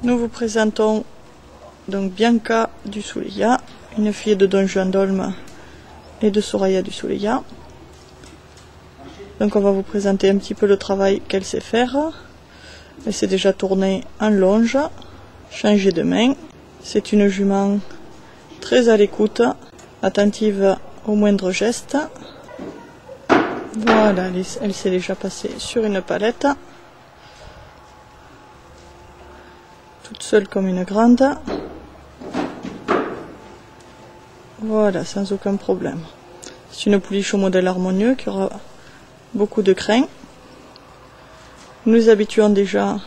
Nous vous présentons donc Bianca du Souleya, une fille de Don Juan d'Olme et de Soraya du Souleya. Donc on va vous présenter un petit peu le travail qu'elle sait faire. Elle s'est déjà tournée en longe, changée de main. C'est une jument très à l'écoute, attentive aux moindres gestes. Voilà, elle s'est déjà passée sur une palette. Toute seule comme une grande. Voilà, sans aucun problème. C'est une pouliche au modèle harmonieux qui aura beaucoup de crin. Nous les habituons déjà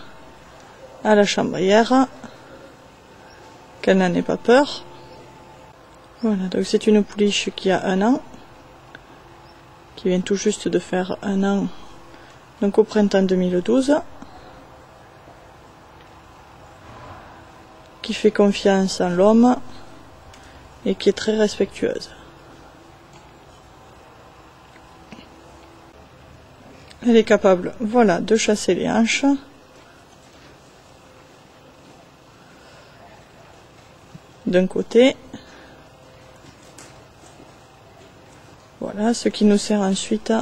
à la chambrière, qu'elle n'en ait pas peur. Voilà, donc c'est une pouliche qui a 1 an, qui vient tout juste de faire 1 an, donc au printemps 2012. Qui fait confiance en l'homme et qui est très respectueuse. Elle est capable, voilà, de chasser les hanches. D'un côté. Voilà, ce qui nous sert ensuite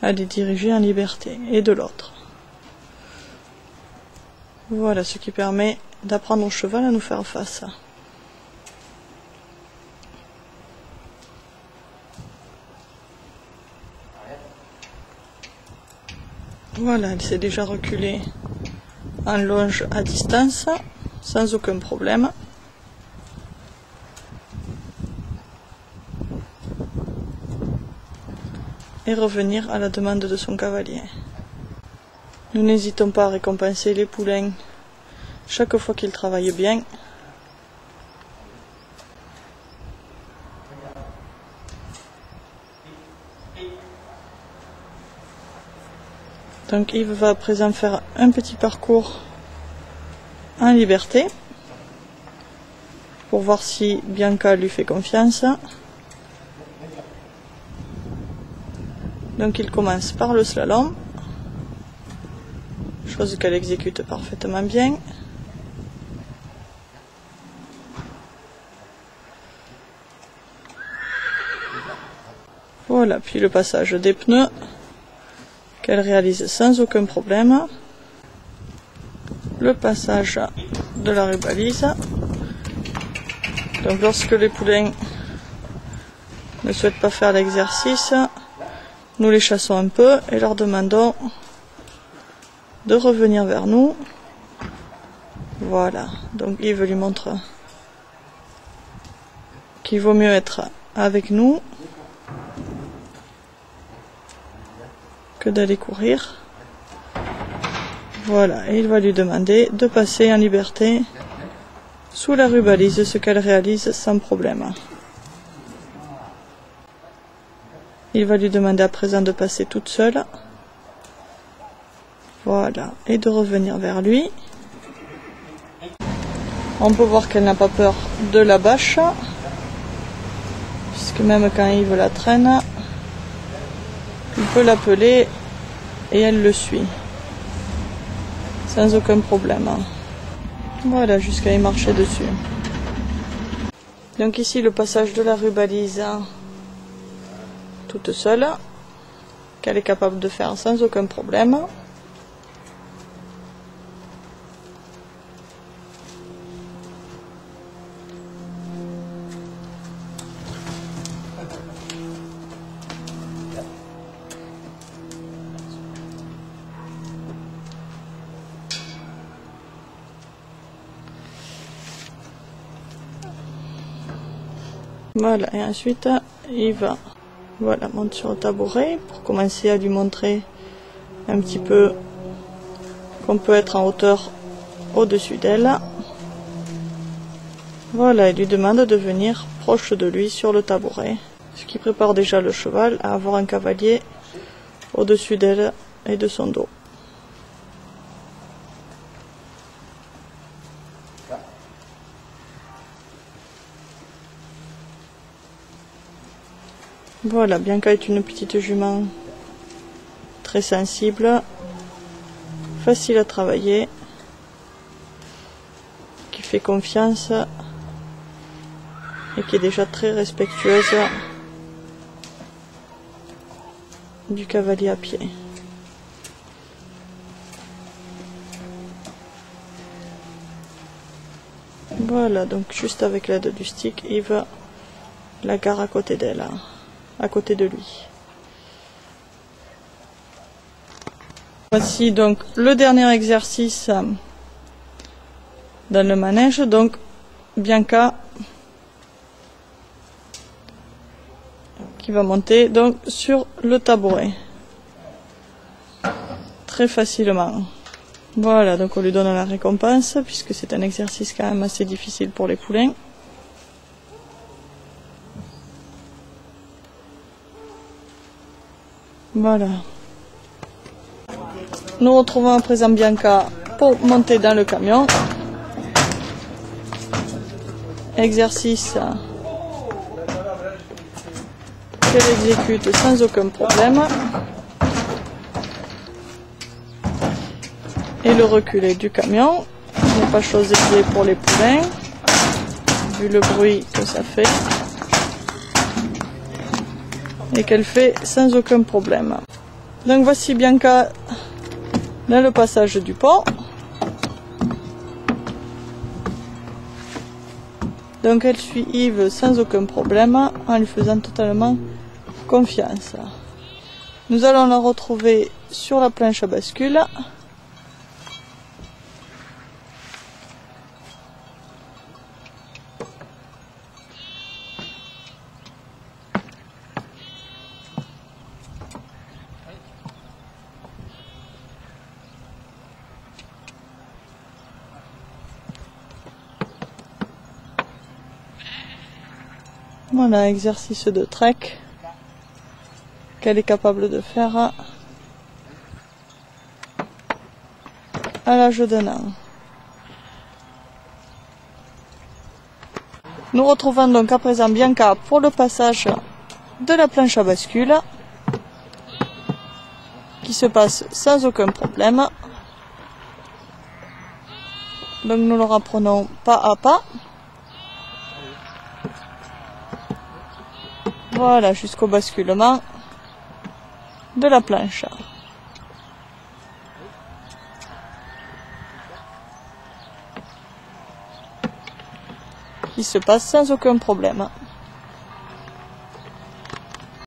à les diriger en liberté. Et de l'autre. Voilà, ce qui permet d'apprendre au cheval à nous faire face. Voilà, elle s'est déjà reculée en longe à distance, sans aucun problème. Et revenir à la demande de son cavalier. Nous n'hésitons pas à récompenser les poulains chaque fois qu'ils travaillent bien. Donc Yves va à présent faire un petit parcours en liberté pour voir si Bianca lui fait confiance. Donc il commence par le slalom. Chose qu'elle exécute parfaitement bien. Voilà, puis le passage des pneus qu'elle réalise sans aucun problème. Le passage de la rubalise. Donc lorsque les poulains ne souhaitent pas faire l'exercice, nous les chassons un peu et leur demandons de revenir vers nous. Voilà, donc Yves lui montre qu'il vaut mieux être avec nous que d'aller courir. Voilà, et il va lui demander de passer en liberté sous la rubalise, ce qu'elle réalise sans problème. Il va lui demander à présent de passer toute seule. Voilà, et de revenir vers lui. On peut voir qu'elle n'a pas peur de la bâche, puisque même quand Yves la traîne, il peut l'appeler et elle le suit, sans aucun problème. Voilà, jusqu'à y marcher dessus. Donc ici le passage de la rubalise toute seule, qu'elle est capable de faire sans aucun problème. Voilà, et ensuite Yves monte sur le tabouret pour commencer à lui montrer un petit peu qu'on peut être en hauteur au-dessus d'elle. Voilà, il lui demande de venir proche de lui sur le tabouret, ce qui prépare déjà le cheval à avoir un cavalier au-dessus d'elle et de son dos. Voilà, Bianca est une petite jument très sensible, facile à travailler, qui fait confiance et qui est déjà très respectueuse du cavalier à pied. Voilà, donc juste avec l'aide du stick, Yves la gare à côté d'elle, à côté de lui. Voici donc le dernier exercice dans le manège. Donc Bianca qui va monter donc sur le tabouret très facilement. Voilà, donc on lui donne la récompense puisque c'est un exercice quand même assez difficile pour les poulains. Voilà. Nous retrouvons à présent Bianca pour monter dans le camion. Exercice qu'elle exécute sans aucun problème. Et le reculer du camion n'est pas chose aisée pour les poulains, vu le bruit que ça fait, et qu'elle fait sans aucun problème. Donc voici Bianca dans le passage du pont. Donc elle suit Yves sans aucun problème, en lui faisant totalement confiance. Nous allons la retrouver sur la planche à bascule. Voilà, exercice de trek qu'elle est capable de faire à l'âge d'un an. Nous retrouvons donc à présent Bianca pour le passage de la planche à bascule qui se passe sans aucun problème. Donc nous le reprenons pas à pas. Voilà, jusqu'au basculement de la planche. Qui se passe sans aucun problème.